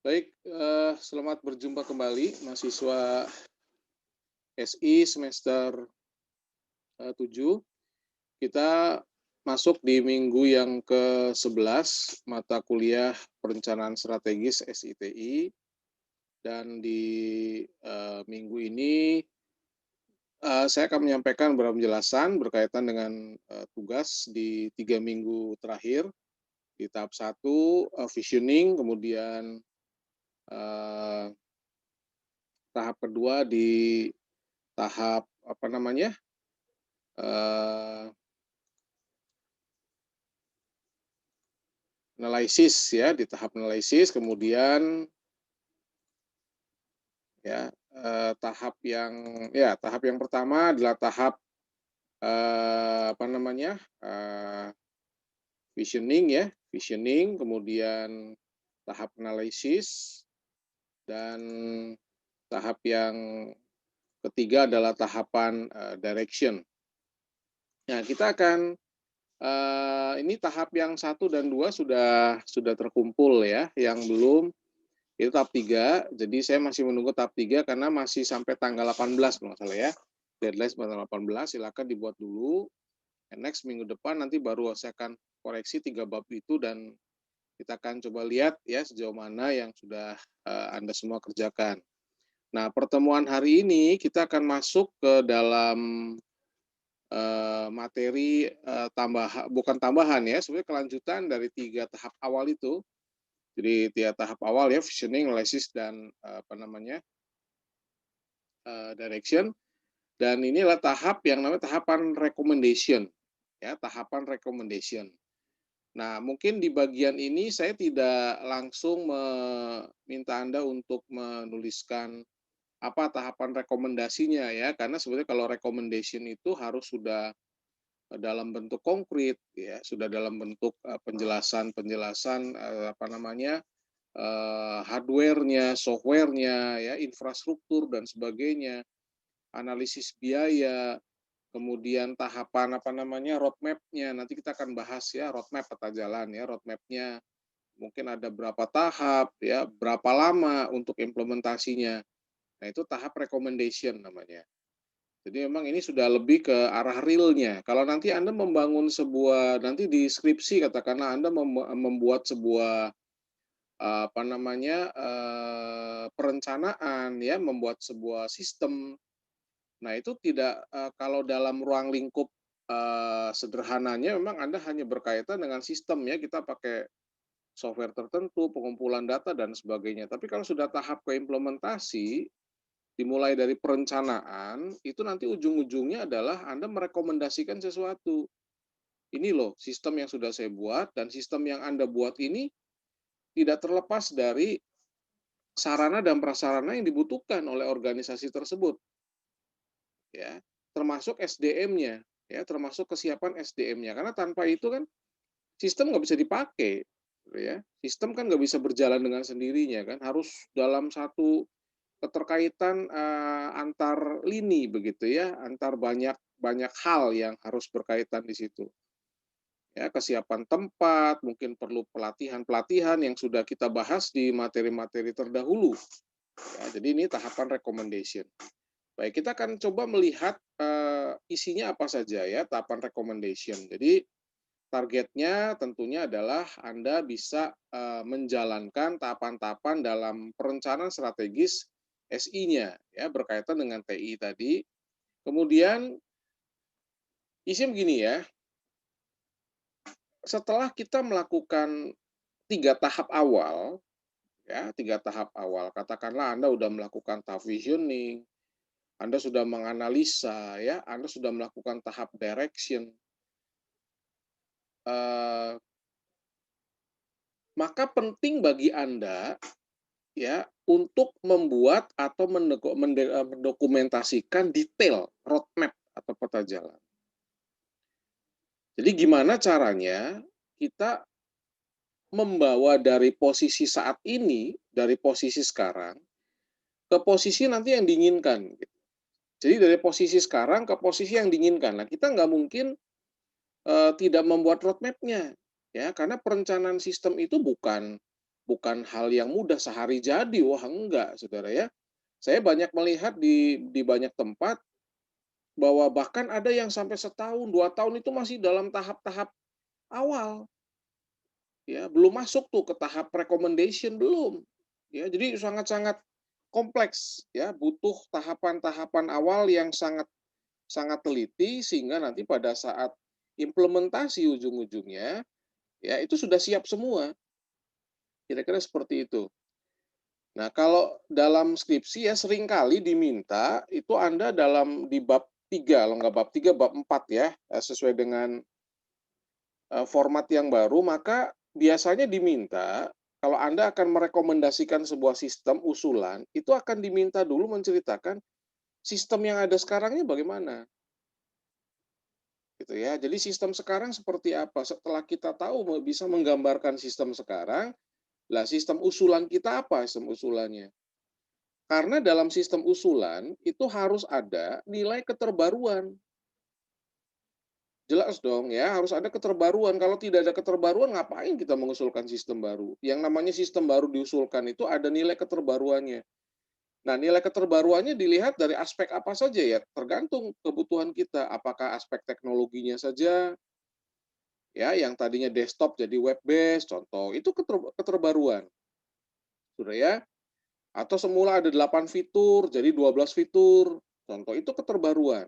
Baik, selamat berjumpa kembali mahasiswa SI semester 7. Kita masuk di minggu yang ke-11 mata kuliah Perencanaan Strategis SITI, dan di minggu ini saya akan menyampaikan beberapa penjelasan berkaitan dengan tugas di 3 minggu terakhir. Di tahap 1 visioning, kemudian eh, tahap kedua di tahap eh, analisis, ya, di tahap analisis. Kemudian ya tahap yang pertama adalah tahap visioning, ya, visioning, kemudian tahap analisis, dan tahap yang ketiga adalah tahapan direction. Nah, kita akan ini tahap yang 1 dan 2 sudah terkumpul, ya. Yang belum itu tahap 3. Jadi saya masih menunggu tahap 3 karena masih sampai tanggal 18 kalau nggak salah, ya. Deadline tanggal 18, silakan dibuat dulu. Next minggu depan nanti baru saya akan koreksi 3 bab itu, dan kita akan coba lihat, ya, sejauh mana yang sudah Anda semua kerjakan. Nah, pertemuan hari ini kita akan masuk ke dalam materi bukan tambahan, ya, sebenarnya kelanjutan dari 3 tahap awal itu. Jadi 3 tahap awal, ya, visioning, analisis, dan direction. Dan ini adalah tahap yang namanya tahapan recommendation, ya, tahapan recommendation. Nah, mungkin di bagian ini saya tidak langsung meminta Anda untuk menuliskan apa tahapan rekomendasinya, ya, karena sebenarnya kalau recommendation itu harus sudah dalam bentuk konkret, ya, sudah dalam bentuk penjelasan-penjelasan hardware-nya, software-nya, ya, infrastruktur dan sebagainya, analisis biaya, kemudian tahapan roadmap-nya. Nanti kita akan bahas, ya, roadmap peta jalan, ya, roadmap-nya mungkin ada berapa tahap, ya, berapa lama untuk implementasinya. Nah, itu tahap recommendation namanya. Jadi memang ini sudah lebih ke arah realnya. Kalau nanti Anda membangun nanti di skripsi katakanlah Anda membuat sebuah perencanaan, ya, membuat sebuah sistem. Nah, itu tidak kalau dalam ruang lingkup sederhananya memang Anda hanya berkaitan dengan sistem, ya, kita pakai software tertentu, pengumpulan data dan sebagainya. Tapi kalau sudah tahap ke implementasi, dimulai dari perencanaan, itu nanti ujung-ujungnya adalah Anda merekomendasikan sesuatu. Ini loh sistem yang sudah saya buat, dan sistem yang Anda buat ini tidak terlepas dari sarana dan prasarana yang dibutuhkan oleh organisasi tersebut, ya, termasuk SDM-nya, ya, termasuk kesiapan SDM-nya. Karena tanpa itu kan sistem nggak bisa dipakai, gitu, ya. Sistem kan nggak bisa berjalan dengan sendirinya, kan harus dalam satu keterkaitan antar lini, begitu, ya, antar banyak banyak hal yang harus berkaitan di situ. Ya, kesiapan tempat, mungkin perlu pelatihan-pelatihan yang sudah kita bahas di materi-materi terdahulu. Ya, jadi ini tahapan recommendation. Baik, kita akan coba melihat isinya apa saja, ya, tahapan recommendation. Jadi targetnya tentunya adalah Anda bisa menjalankan tahapan-tahapan dalam perencanaan strategis SI-nya, ya, berkaitan dengan TI tadi. Kemudian isinya begini, ya. Setelah kita melakukan 3 tahap awal, ya, 3 tahap awal, katakanlah Anda sudah melakukan tahap visioning, Anda sudah menganalisa, ya, Anda sudah melakukan tahap direction, maka penting bagi Anda, ya, untuk membuat atau mendokumentasikan detail roadmap atau peta jalan. Jadi gimana caranya kita membawa dari posisi saat ini, dari posisi sekarang, ke posisi nanti yang diinginkan. Jadi dari posisi sekarang ke posisi yang diinginkan. Nah, kita nggak mungkin tidak membuat roadmap-nya, ya, karena perencanaan sistem itu bukan bukan hal yang mudah sehari jadi, wah enggak, Saudara ya. Saya banyak melihat di banyak tempat bahwa bahkan ada yang sampai setahun, 2 tahun itu masih dalam tahap-tahap awal, ya, belum masuk tuh ke tahap recommendation, belum. Ya, jadi sangat-sangat kompleks ya, butuh tahapan-tahapan awal yang sangat sangat teliti sehingga nanti pada saat implementasi ujung-ujungnya, ya itu sudah siap semua, kira-kira seperti itu. Nah, kalau dalam skripsi ya seringkali diminta itu Anda di bab 3, kalau nggak bab 3, bab 4 ya, sesuai dengan format yang baru, maka biasanya diminta kalau Anda akan merekomendasikan sebuah sistem usulan, itu akan diminta dulu menceritakan sistem yang ada sekarangnya bagaimana, gitu ya. Jadi sistem sekarang seperti apa? Setelah kita tahu bisa menggambarkan sistem sekarang, lah sistem usulan kita apa sistem usulannya? Karena dalam sistem usulan itu harus ada nilai keterbaruan. Jelas dong ya, harus ada keterbaruan. Kalau tidak ada keterbaruan, ngapain kita mengusulkan sistem baru? Yang namanya sistem baru diusulkan itu ada nilai keterbaruannya. Nah, nilai keterbaruannya dilihat dari aspek apa saja ya, tergantung kebutuhan kita. Apakah aspek teknologinya saja, ya, yang tadinya desktop jadi web based, contoh, itu keterbaruan. Sudah ya? Atau semula ada 8 fitur, jadi 12 fitur, contoh, itu keterbaruan.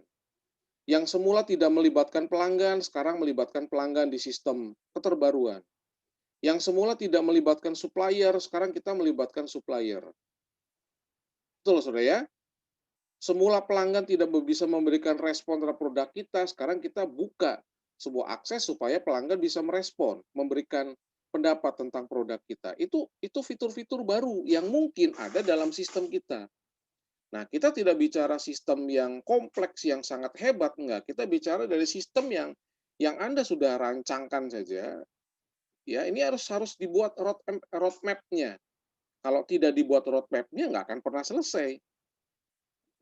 Yang semula tidak melibatkan pelanggan, sekarang melibatkan pelanggan di sistem, keterbaruan. Yang semula tidak melibatkan supplier, sekarang kita melibatkan supplier. Betul, Saudara ya? Semula pelanggan tidak bisa memberikan respon terhadap produk kita, sekarang kita buka sebuah akses supaya pelanggan bisa merespon, memberikan pendapat tentang produk kita. Itu fitur-fitur baru yang mungkin ada dalam sistem kita. Nah, kita tidak bicara sistem yang kompleks, yang sangat hebat, enggak. Kita bicara dari sistem yang Anda sudah rancangkan saja. Ya, ini harus dibuat roadmap-nya. Kalau tidak dibuat roadmap-nya, nggak akan pernah selesai.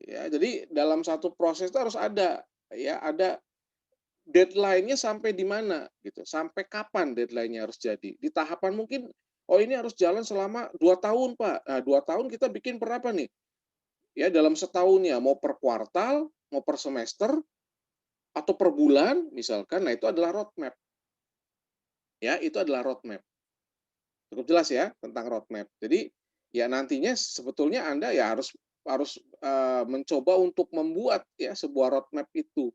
Ya, jadi dalam satu proses itu harus ada deadline-nya sampai di mana gitu. Sampai kapan deadline-nya harus jadi. Di tahapan mungkin, oh ini harus jalan selama 2 tahun, Pak. Nah, 2 tahun kita bikin per apa nih? Ya, dalam setahunnya, mau per kuartal, mau per semester, atau per bulan misalkan, nah itu adalah roadmap. Ya, itu adalah roadmap. Cukup jelas ya tentang roadmap. Jadi ya nantinya sebetulnya Anda ya harus harus mencoba untuk membuat ya sebuah roadmap itu.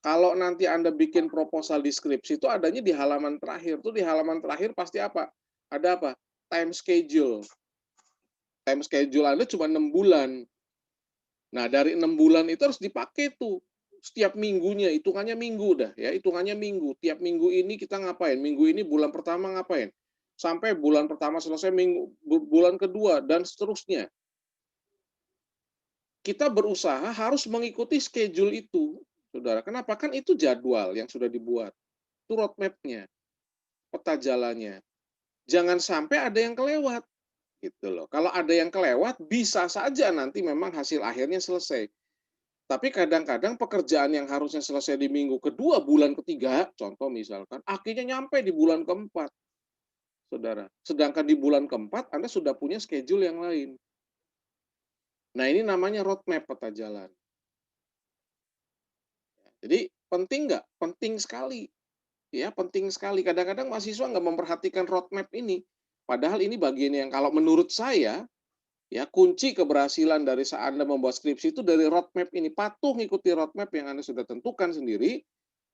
Kalau nanti Anda bikin proposal deskripsi itu adanya di halaman terakhir. Tuh di halaman terakhir pasti apa? Ada apa? Time schedule. Time schedule Anda cuma 6 bulan. Nah, dari 6 bulan itu harus dipakai tuh setiap minggunya, hitungannya minggu dah ya, hitungannya minggu. Tiap minggu ini kita ngapain? Minggu ini bulan pertama ngapain? Sampai bulan pertama selesai, bulan kedua dan seterusnya. Kita berusaha harus mengikuti schedule itu, Saudara. Kenapa? Kan itu jadwal yang sudah dibuat. Itu roadmap-nya, peta jalannya. Jangan sampai ada yang kelewat gitu loh. Kalau ada yang kelewat bisa saja nanti memang hasil akhirnya selesai. Tapi kadang-kadang pekerjaan yang harusnya selesai di minggu kedua, bulan ketiga, contoh misalkan, akhirnya nyampe di bulan keempat, Saudara. Sedangkan di bulan keempat, Anda sudah punya schedule yang lain. Nah, ini namanya roadmap peta jalan. Jadi, penting nggak? Penting sekali. Ya, penting sekali. Kadang-kadang mahasiswa nggak memperhatikan roadmap ini. Padahal ini bagian yang kalau menurut saya, ya kunci keberhasilan dari saat Anda membuat skripsi itu dari roadmap ini. Patuh mengikuti roadmap yang Anda sudah tentukan sendiri,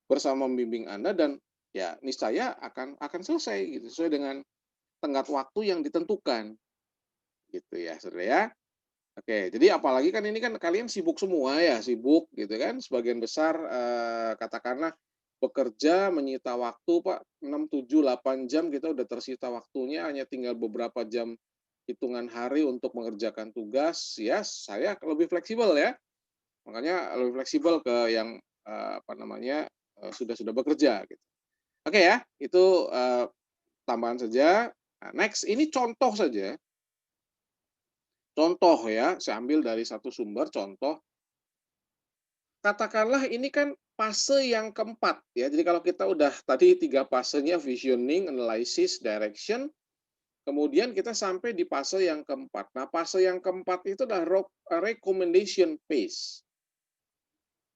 bersama membimbing Anda dan ya niscaya akan selesai gitu sesuai dengan tenggat waktu yang ditentukan gitu ya Saudara ya. Oke, jadi apalagi kan ini kan kalian sibuk semua ya, sibuk gitu kan sebagian besar katakanlah bekerja menyita waktu Pak 6 7 8 jam kita udah tersita waktunya hanya tinggal beberapa jam hitungan hari untuk mengerjakan tugas ya saya lebih fleksibel ya. Makanya lebih fleksibel ke yang apa namanya sudah bekerja gitu. Oke ya, itu tambahan saja. Nah, next, ini contoh saja. Contoh ya, saya ambil dari satu sumber contoh. Katakanlah ini kan fase yang keempat ya. Jadi kalau kita udah tadi 3 fasenya visioning, analysis, direction. Kemudian kita sampai di fase yang keempat. Nah, fase yang keempat itu adalah recommendation phase.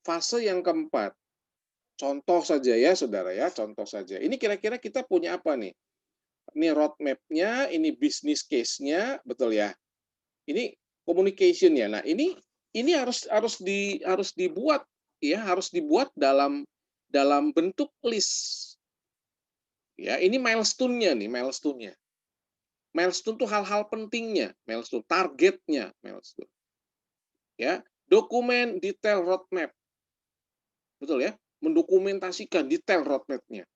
Fase yang keempat. Contoh saja ya, saudara ya, contoh saja. Ini kira-kira kita punya apa nih? Ini roadmap-nya, ini business case-nya, betul ya? Ini communication-nya. Nah, ini harus dibuat ya, harus dibuat dalam bentuk list. Ya, ini milestone-nya nih, milestone-nya. Milestone itu hal-hal pentingnya, milestone, targetnya, milestone. Ya, dokumen detail roadmap. Betul ya? Mendokumentasikan detail roadmap-nya.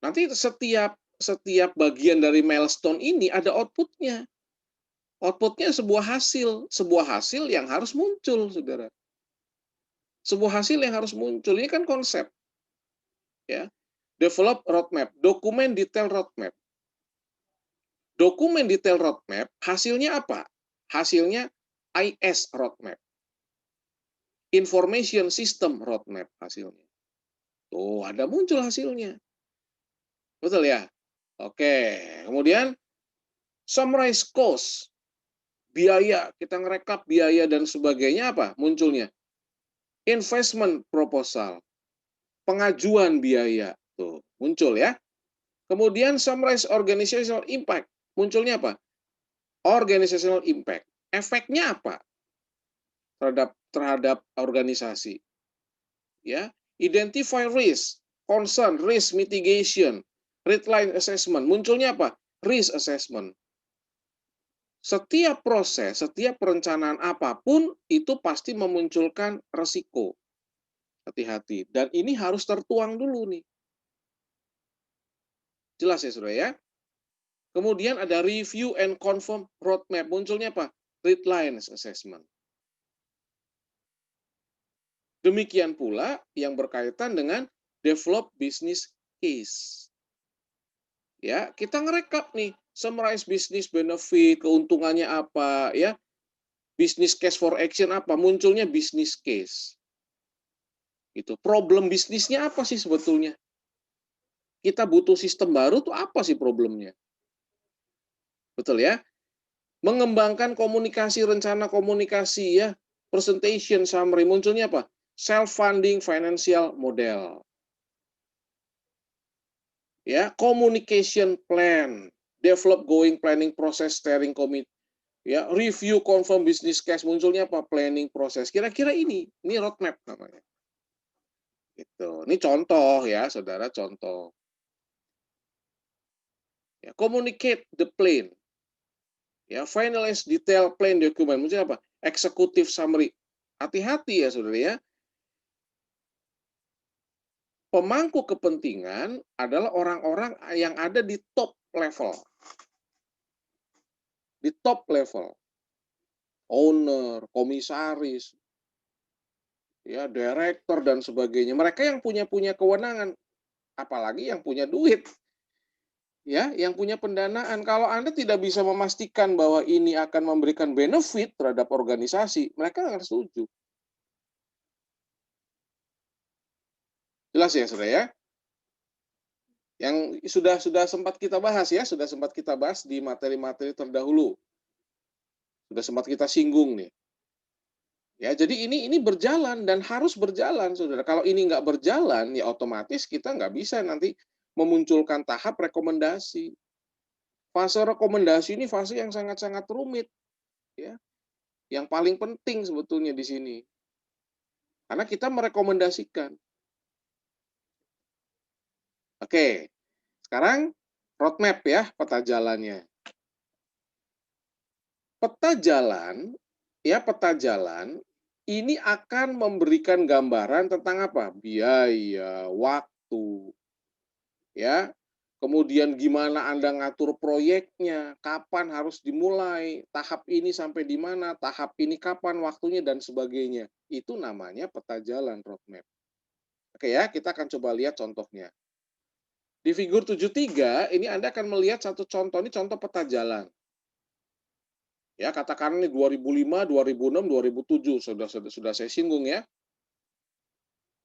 Nanti setiap bagian dari milestone ini ada output-nya. Output-nya sebuah hasil yang harus muncul, Saudara. Sebuah hasil yang harus muncul. Ini kan konsep. Ya. Develop roadmap, dokumen detail roadmap. Dokumen detail roadmap, hasilnya apa? Hasilnya IS roadmap. Information System roadmap hasilnya. Tuh, ada muncul hasilnya. Betul ya? Oke. Kemudian summarize cost. Biaya, kita ngerekap biaya dan sebagainya apa? Munculnya. Investment proposal. Pengajuan biaya. Tuh, muncul ya. Kemudian summarize organizational impact. Munculnya apa? Organizational impact. Efeknya apa? Terhadap organisasi. Ya, identify risk, concern, risk mitigation, redline assessment. Munculnya apa? Risk assessment. Setiap proses, setiap perencanaan apapun itu pasti memunculkan resiko. Hati-hati. Dan ini harus tertuang dulu nih. Jelas ya, Saudara ya? Kemudian ada review and confirm roadmap. Munculnya apa? Redline assessment. Demikian pula yang berkaitan dengan develop business case. Ya, kita ngerekap nih, summarize business benefit, keuntungannya apa, ya. Business case for action apa? Munculnya business case. Itu problem bisnisnya apa sih sebetulnya? Kita butuh sistem baru tuh apa sih problemnya? Betul ya? Mengembangkan komunikasi, rencana komunikasi ya, presentation summary, munculnya apa? Self funding financial model. Ya, communication plan, develop going planning process steering committee, ya, review confirm business case, munculnya apa? Planning proses. Kira-kira ini roadmap namanya. Gitu. Ini contoh ya, Saudara, contoh. Ya, communicate the plan. Ya, finalize detail plan document, munculnya apa? Executive summary. Hati-hati ya, Saudara ya. Pemangku kepentingan adalah orang-orang yang ada di top level. Di top level. Owner, komisaris, ya, direktur dan sebagainya. Mereka yang punya kewenangan, apalagi yang punya duit. Ya, yang punya pendanaan. Kalau Anda tidak bisa memastikan bahwa ini akan memberikan benefit terhadap organisasi, mereka akan setuju. Jelas ya, Saudara ya? Yang sudah sempat kita bahas ya, sudah sempat kita bahas di materi-materi terdahulu. Sudah sempat kita singgung nih. Ya, jadi ini berjalan dan harus berjalan, Saudara. Kalau ini nggak berjalan, ya otomatis kita nggak bisa nanti memunculkan tahap rekomendasi. Fase rekomendasi ini fase yang sangat-sangat rumit, ya. Yang paling penting sebetulnya di sini. Karena kita merekomendasikan. Oke, sekarang roadmap ya, peta jalannya. Peta jalan ini akan memberikan gambaran tentang apa? Biaya, waktu, ya. Kemudian gimana Anda ngatur proyeknya, kapan harus dimulai, tahap ini sampai di mana, tahap ini kapan waktunya dan sebagainya. Itu namanya peta jalan roadmap. Oke ya, kita akan coba lihat contohnya. Di figur 73 ini Anda akan melihat satu contoh, ini contoh peta jalan. Ya, katakan ini 2005, 2006, 2007 sudah saya singgung ya.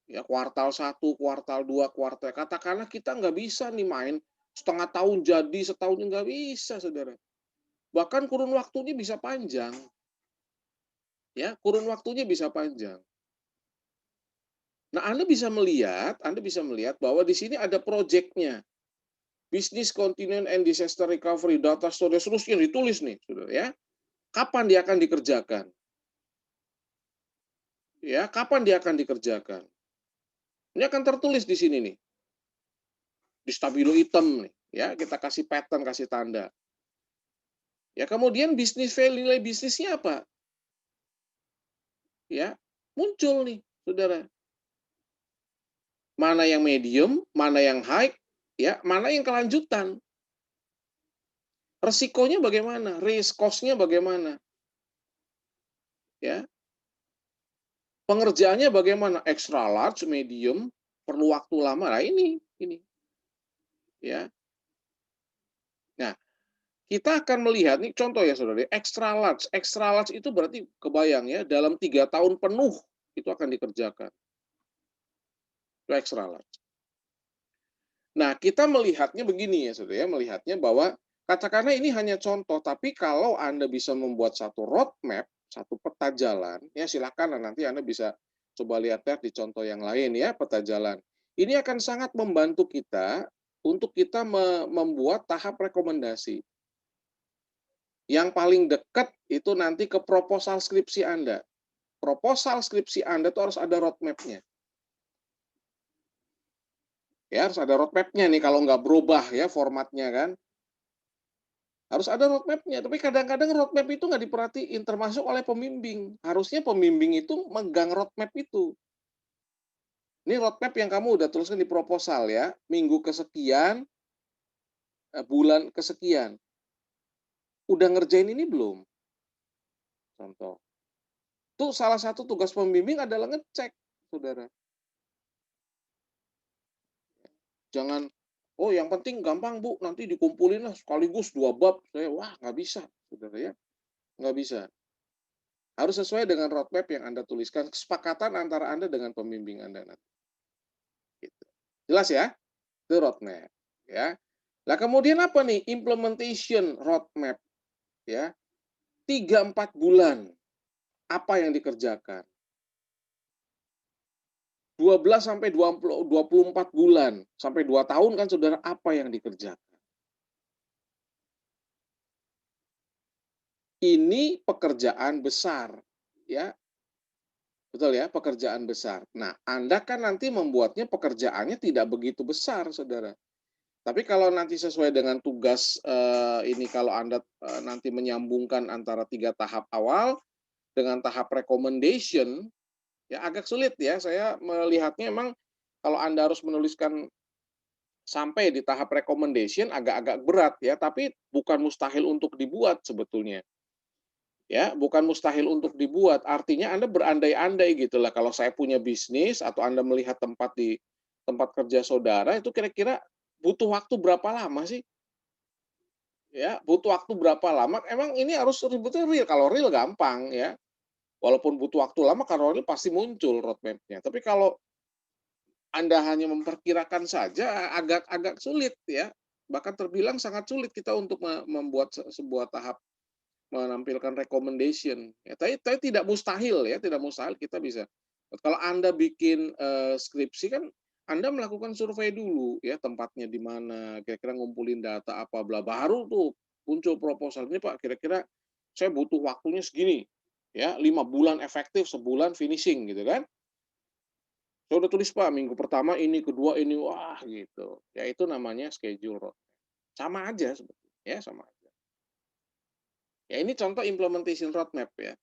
Ya, kuartal 1, kuartal 2, kuartal. Katakanlah kita nggak bisa nih main setengah tahun jadi, setahun nggak bisa, saudara. Bahkan kurun waktunya bisa panjang, ya, kurun waktunya bisa panjang. Nah, Anda bisa melihat bahwa di sini ada proyeknya. Business Continuity and Disaster Recovery Data Storage seterusnya ditulis nih, saudara ya. Kapan dia akan dikerjakan? Ya, kapan dia akan dikerjakan? Ini akan tertulis di sini nih. Di stabilo hitam nih, ya, kita kasih pattern, kasih tanda. Ya, kemudian nilai bisnisnya apa? Ya, muncul nih, saudara. Mana yang medium, mana yang high, ya, mana yang kelanjutan. Resikonya bagaimana? Risk cost-nya bagaimana? Ya. Pengerjaannya bagaimana? Extra large, medium, perlu waktu lama. Nah, ini. Ya. Nah, kita akan melihat nih contoh ya, saudara. Extra large. Extra large itu berarti kebayang ya, dalam 3 tahun penuh itu akan dikerjakan. Itu extra large. Nah, kita melihatnya begini ya, saudara, melihatnya bahwa katakanlah ini hanya contoh, tapi kalau Anda bisa membuat satu roadmap, satu peta jalan, ya silakan nanti Anda bisa coba lihat-lihat di contoh yang lain ya, peta jalan. Ini akan sangat membantu kita untuk kita membuat tahap rekomendasi. Yang paling dekat itu nanti ke proposal skripsi Anda. Proposal skripsi Anda itu harus ada roadmap-nya. Ya, harus ada roadmap-nya nih kalau nggak berubah ya formatnya kan. Harus ada roadmap-nya, tapi kadang-kadang roadmap itu nggak diperhatiin, termasuk oleh pembimbing. Harusnya pembimbing itu megang roadmap itu. Ini roadmap yang kamu udah tuliskan di proposal ya, minggu kesekian, bulan kesekian. Udah ngerjain ini belum? Contoh. Itu salah satu tugas pembimbing adalah ngecek, saudara. Jangan, oh yang penting gampang Bu, nanti dikumpulin lah sekaligus 2 bab. Wah nggak bisa, saudara ya. Nggak bisa. Harus sesuai dengan roadmap yang Anda tuliskan, kesepakatan antara Anda dengan pembimbing Anda nanti. Gitu. Jelas ya? Itu roadmap. Ya. Nah kemudian apa nih? Implementation roadmap. Ya. 3-4 bulan. Apa yang dikerjakan? 12 sampai 24 bulan. Sampai 2 tahun kan saudara, apa yang dikerjakan? Ini pekerjaan besar. Ya. Betul ya, pekerjaan besar. Nah, Anda kan nanti membuatnya pekerjaannya tidak begitu besar, saudara. Tapi kalau nanti sesuai dengan tugas ini, kalau Anda nanti menyambungkan antara 3 tahap awal dengan tahap recommendation, ya agak sulit ya. Saya melihatnya memang kalau Anda harus menuliskan sampai di tahap recommendation agak-agak berat ya, tapi bukan mustahil untuk dibuat sebetulnya. Ya, bukan mustahil untuk dibuat. Artinya Anda berandai-andai gitulah, kalau saya punya bisnis atau Anda melihat tempat di tempat kerja saudara, itu kira-kira butuh waktu berapa lama sih? Ya, butuh waktu berapa lama? Emang ini harus ributnya real. Kalau real gampang ya. Walaupun butuh waktu lama, kalau real pasti muncul roadmap-nya. Tapi kalau Anda hanya memperkirakan saja, agak sulit ya. Bahkan terbilang sangat sulit kita untuk membuat sebuah tahap menampilkan recommendation. Ya, tapi tidak mustahil ya, tidak mustahil kita bisa. Kalau Anda bikin skripsi kan Anda melakukan survei dulu ya, tempatnya di mana, kira-kira ngumpulin data apa bla, baru tuh muncul proposal. Ini Pak, kira-kira saya butuh waktunya segini. Ya, 5 bulan efektif, sebulan finishing gitu kan. Saya udah tulis Pak, minggu pertama ini, kedua ini, wah gitu. Ya itu namanya schedule roadmap. Sama aja sebetulnya, ya sama aja. Ya ini contoh implementation roadmap ya.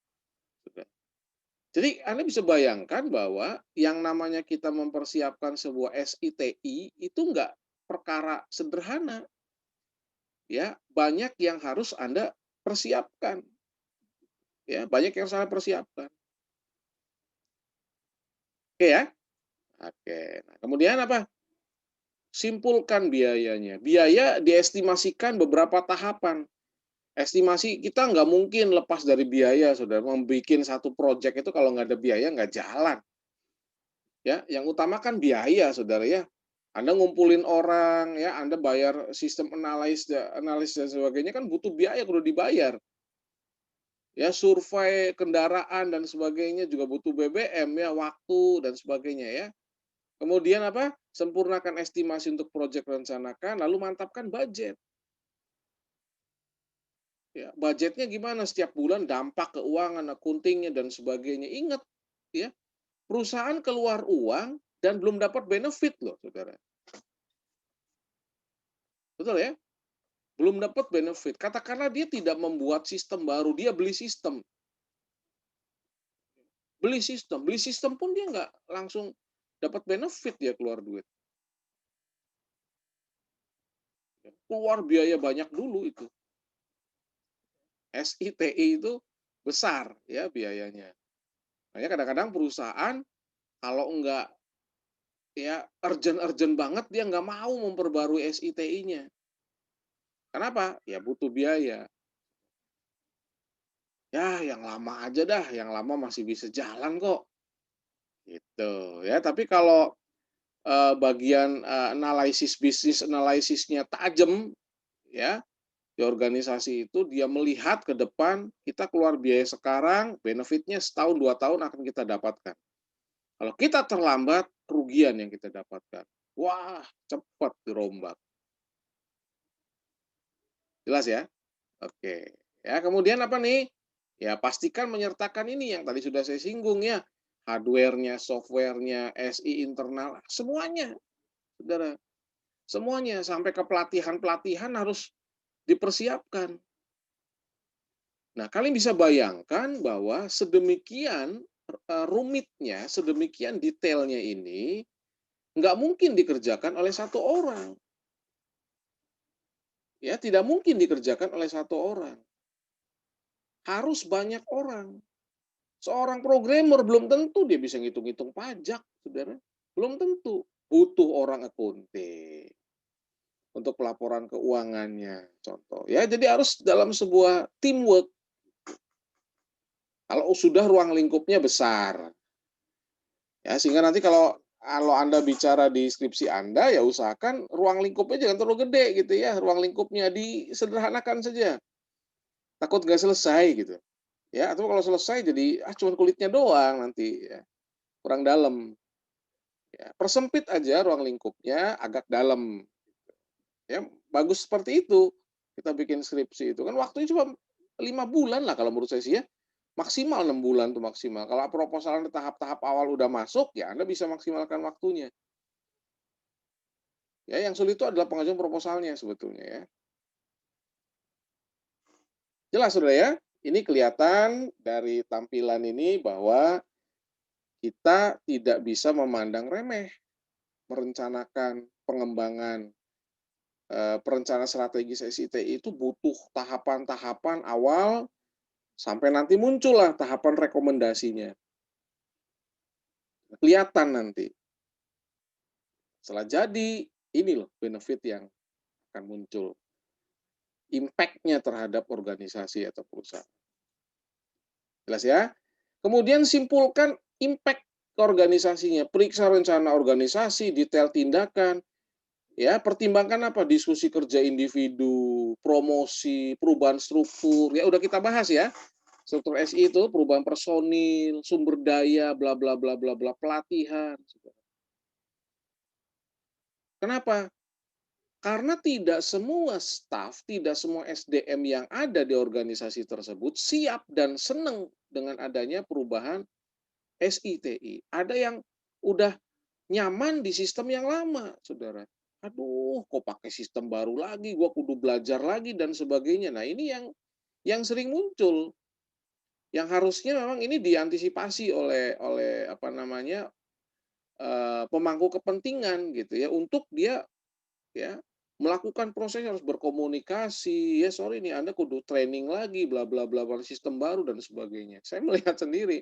Jadi Anda bisa bayangkan bahwa yang namanya kita mempersiapkan sebuah SITI itu enggak perkara sederhana. Ya, banyak yang harus Anda persiapkan. Ya, banyak yang harus Anda persiapkan. Oke ya? Oke. Nah, kemudian apa? Simpulkan biayanya. Biaya diestimasikan beberapa tahapan. Estimasi kita nggak mungkin lepas dari biaya, saudara. Membuat satu proyek itu kalau nggak ada biaya nggak jalan. Ya, yang utama kan biaya, saudara ya. Anda ngumpulin orang, ya, Anda bayar sistem analis dan sebagainya kan butuh biaya, kudu dibayar. Ya, survei kendaraan dan sebagainya juga butuh BBM ya, waktu dan sebagainya ya. Kemudian apa? Sempurnakan estimasi untuk proyek rencanakan, lalu mantapkan budget. Ya, budgetnya gimana setiap bulan, dampak keuangan, accounting-nya dan sebagainya. Ingat ya, perusahaan keluar uang dan belum dapat benefit loh, Saudara. Betul ya? Belum dapat benefit. Katakanlah dia tidak membuat sistem baru, dia beli sistem. Beli sistem pun dia nggak langsung dapat benefit, dia keluar duit. Keluar biaya banyak dulu itu. SITI itu besar ya biayanya. Makanya kadang-kadang perusahaan kalau enggak ya urgent banget dia nggak mau memperbarui SITI-nya. Kenapa? Ya butuh biaya. Ya yang lama aja dah, yang lama masih bisa jalan kok. Gitu ya. Tapi kalau bagian analisis bisnis analisisnya tajam ya di organisasi itu, dia melihat ke depan, kita keluar biaya sekarang, benefitnya setahun 2 tahun akan kita dapatkan. Kalau kita terlambat, kerugian yang kita dapatkan. Wah, cepat dirombak. Jelas ya? Oke. Ya, kemudian apa nih? Ya, pastikan menyertakan ini yang tadi sudah saya singgung ya. Hardware-nya, software-nya, SI internal, semuanya. Saudara, semuanya sampai ke pelatihan-pelatihan harus dipersiapkan. Nah, kalian bisa bayangkan bahwa sedemikian rumitnya, sedemikian detailnya ini, nggak mungkin dikerjakan oleh satu orang. Ya, tidak mungkin dikerjakan oleh satu orang. Harus banyak orang. Seorang programmer belum tentu dia bisa ngitung-ngitung pajak, saudara. Belum tentu. Butuh orang akunting untuk pelaporan keuangannya, contoh. Ya, jadi harus dalam sebuah teamwork. Kalau sudah ruang lingkupnya besar, ya, sehingga nanti kalau Anda bicara di skripsi Anda, ya usahakan ruang lingkupnya jangan terlalu gede gitu ya, ruang lingkupnya disederhanakan saja. Takut nggak selesai gitu. Ya, atau kalau selesai jadi cuma kulitnya doang nanti ya, kurang dalam. Ya, persempit aja ruang lingkupnya agak dalam. Ya, bagus seperti itu. Kita bikin skripsi itu kan waktunya cuma 5 bulan lah kalau menurut saya sih ya. Maksimal 6 bulan tuh maksimal. Kalau proposalnya tahap-tahap awal udah masuk, ya Anda bisa maksimalkan waktunya. Ya, yang sulit itu adalah pengajuan proposalnya sebetulnya ya. Jelas sudah ya? Ini kelihatan dari tampilan ini bahwa kita tidak bisa memandang remeh merencanakan pengembangan perencanaan strategis SITI itu butuh tahapan-tahapan awal sampai nanti muncullah tahapan rekomendasinya. Kelihatan nanti. Setelah jadi, ini loh benefit yang akan muncul. Impact-nya terhadap organisasi atau perusahaan. Jelas ya? Kemudian simpulkan impact ke organisasinya. Periksa rencana organisasi, detail tindakan. Ya, pertimbangkan apa? Diskusi kerja individu, promosi, perubahan struktur. Ya, udah kita bahas ya. Struktur SI itu perubahan personil, sumber daya, bla bla bla bla bla, pelatihan. Kenapa? Karena tidak semua staf, tidak semua SDM yang ada di organisasi tersebut siap dan senang dengan adanya perubahan SITI. Ada yang udah nyaman di sistem yang lama, saudara. Aduh, kok pakai sistem baru lagi, gua kudu belajar lagi dan sebagainya. Nah, ini yang sering muncul. Yang harusnya memang ini diantisipasi oleh oleh apa namanya pemangku kepentingan gitu ya untuk dia ya melakukan proses harus berkomunikasi ya sorry nih Anda kudu training lagi bla bla bla bla sistem baru dan sebagainya. Saya melihat sendiri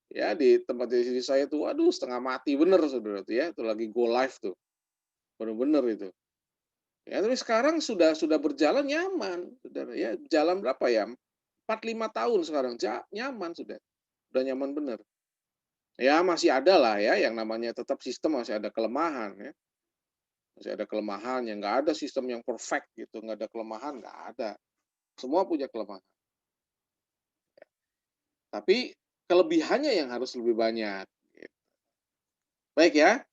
ya di tempat di saya tuh aduh setengah mati bener saudara tuh ya itu lagi go live tuh bener-bener itu ya tapi sekarang sudah berjalan nyaman saudara ya jalan berapa ya 4-5 tahun sekarang nyaman sudah nyaman bener ya masih ada lah ya yang namanya tetap sistem masih ada kelemahan ya Masih ada kelemahannya, nggak ada sistem yang perfect gitu, nggak ada kelemahan, nggak ada. Semua punya kelemahan. Tapi kelebihannya yang harus lebih banyak. Gitu. Baik ya,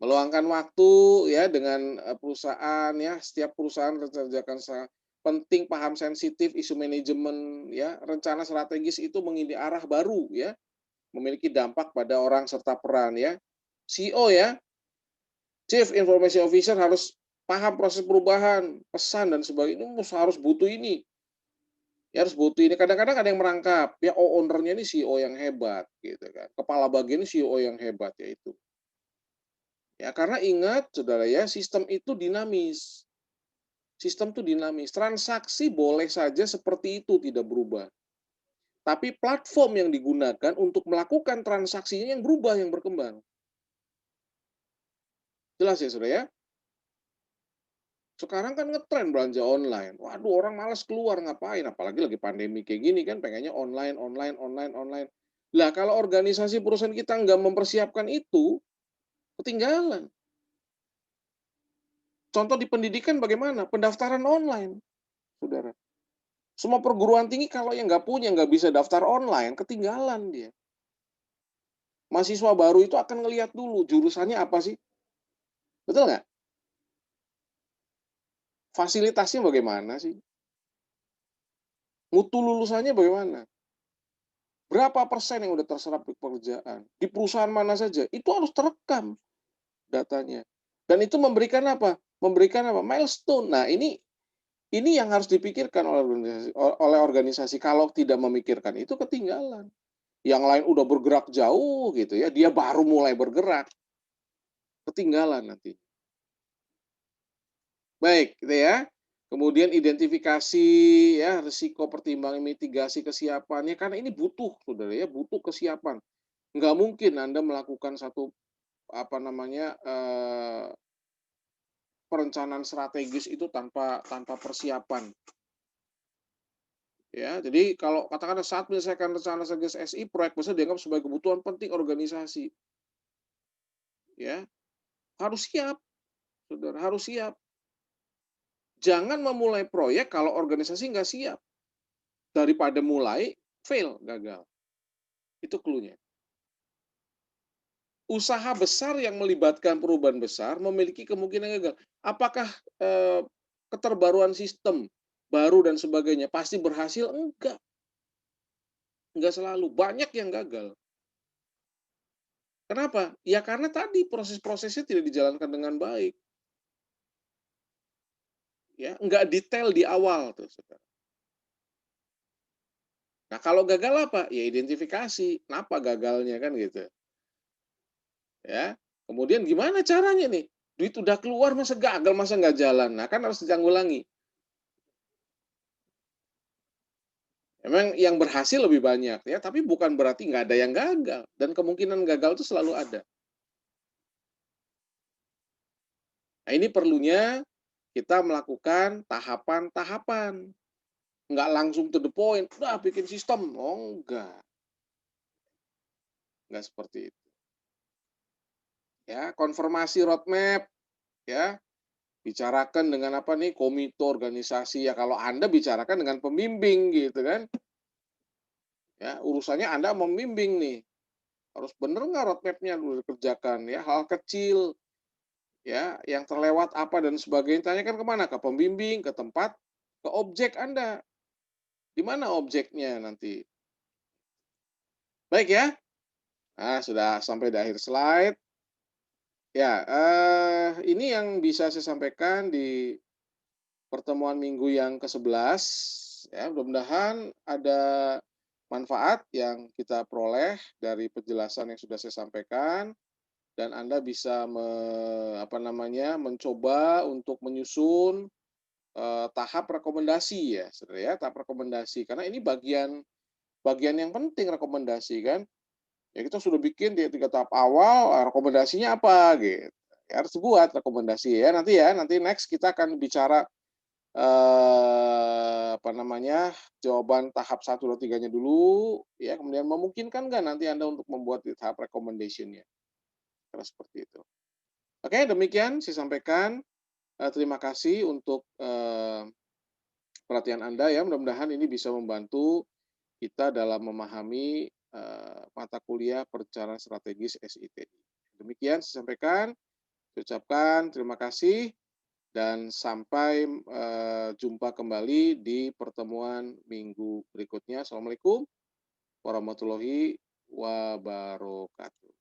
meluangkan waktu ya dengan perusahaan ya, setiap perusahaan mengerjakan penting paham sensitif, isu manajemen ya, rencana strategis itu mengini arah baru ya, memiliki dampak pada orang serta peran ya. CEO ya, Chief Information Officer harus paham proses perubahan, pesan dan sebagainya, harus butuh ini. Ya harus butuh ini. Kadang-kadang ada yang merangkap, ya oh owner-nya ini CEO yang hebat gitu kan. Kepala bagian ini CEO yang hebat ya itu. Ya karena ingat Saudara ya, sistem itu dinamis. Sistem itu dinamis. Transaksi boleh saja seperti itu tidak berubah. Tapi platform yang digunakan untuk melakukan transaksinya yang berubah, yang berkembang. Jelas ya Saudara ya? Sekarang kan ngetren belanja online. Waduh, orang malas keluar ngapain, apalagi lagi pandemi kayak gini kan pengennya online, online, online, online. Lah kalau organisasi perusahaan kita nggak mempersiapkan itu, ketinggalan. Contoh di pendidikan bagaimana? Pendaftaran online, saudara. Semua perguruan tinggi kalau yang nggak punya, nggak bisa daftar online, ketinggalan dia. Mahasiswa baru itu akan ngelihat dulu jurusannya apa sih, betul nggak? Fasilitasnya bagaimana sih? Mutu lulusannya bagaimana? Berapa persen yang udah terserap di pekerjaan? Di perusahaan mana saja? Itu harus terekam datanya. Dan itu memberikan apa? Memberikan apa? Milestone. Nah, ini yang harus dipikirkan oleh organisasi. Kalau tidak memikirkan itu ketinggalan. Yang lain udah bergerak jauh gitu ya, dia baru mulai bergerak, ketinggalan nanti. Baik, gitu ya. Kemudian identifikasi ya risiko, pertimbangan mitigasi kesiapannya karena ini butuh Saudara ya, butuh kesiapan. Nggak mungkin Anda melakukan satu apa namanya perencanaan strategis itu tanpa tanpa persiapan. Ya, jadi kalau katakanlah saat menyelesaikan rencana strategis SI, proyek besar dianggap sebagai kebutuhan penting organisasi. Ya, harus siap, Saudara, harus siap. Jangan memulai proyek kalau organisasi nggak siap. Daripada mulai, fail, gagal. Itu clue-nya. Usaha besar yang melibatkan perubahan besar memiliki kemungkinan gagal. Apakah keterbaruan sistem baru dan sebagainya pasti berhasil? Enggak selalu. Banyak yang gagal. Kenapa? Ya karena tadi proses-prosesnya tidak dijalankan dengan baik. Ya, enggak detail di awal tuh, Saudara. Nah, kalau gagal apa? Ya identifikasi. Kenapa gagalnya kan gitu. Ya. Kemudian gimana caranya nih? Duit udah keluar masa gagal, masa nggak jalan? Nah, kan harus ditanggulangi. Memang yang berhasil lebih banyak ya, tapi bukan berarti nggak ada yang gagal dan kemungkinan gagal itu selalu ada. Nah, ini perlunya kita melakukan tahapan-tahapan. Nggak langsung to the point, udah bikin sistem. Oh, enggak seperti itu. Ya, konfirmasi roadmap, ya, bicarakan dengan apa nih komite organisasi ya. Kalau Anda bicarakan dengan pembimbing gitu kan, ya urusannya Anda membimbing nih, harus bener nggak roadmap-nya dulu dikerjakan ya, hal kecil ya yang terlewat apa dan sebagainya, tanyakan kemana, ke pembimbing, ke tempat, ke objek Anda, di mana objeknya nanti. Baik ya, nah sudah sampai di akhir slide. Ya, ini yang bisa saya sampaikan di pertemuan minggu yang ke-11 ya, mudah-mudahan ada manfaat yang kita peroleh dari penjelasan yang sudah saya sampaikan dan Anda bisa mencoba untuk menyusun tahap rekomendasi ya, Saudara ya, tahap rekomendasi karena ini bagian bagian yang penting rekomendasi kan. Ya kita sudah bikin di 3 tahap awal, rekomendasinya apa gitu. Ya harus buat rekomendasi ya, nanti next kita akan bicara jawaban tahap 1, 2, 3-nya dulu, ya kemudian memungkinkan nggak nanti Anda untuk membuat di tahap recommendation-nya, kira seperti itu. Oke, demikian saya sampaikan. Terima kasih untuk, perhatian Anda ya, mudah-mudahan ini bisa membantu kita dalam memahami, mata kuliah perencanaan strategis SITI. Demikian saya sampaikan, saya ucapkan terima kasih dan sampai, jumpa kembali di pertemuan minggu berikutnya. Assalamualaikum warahmatullahi wabarakatuh.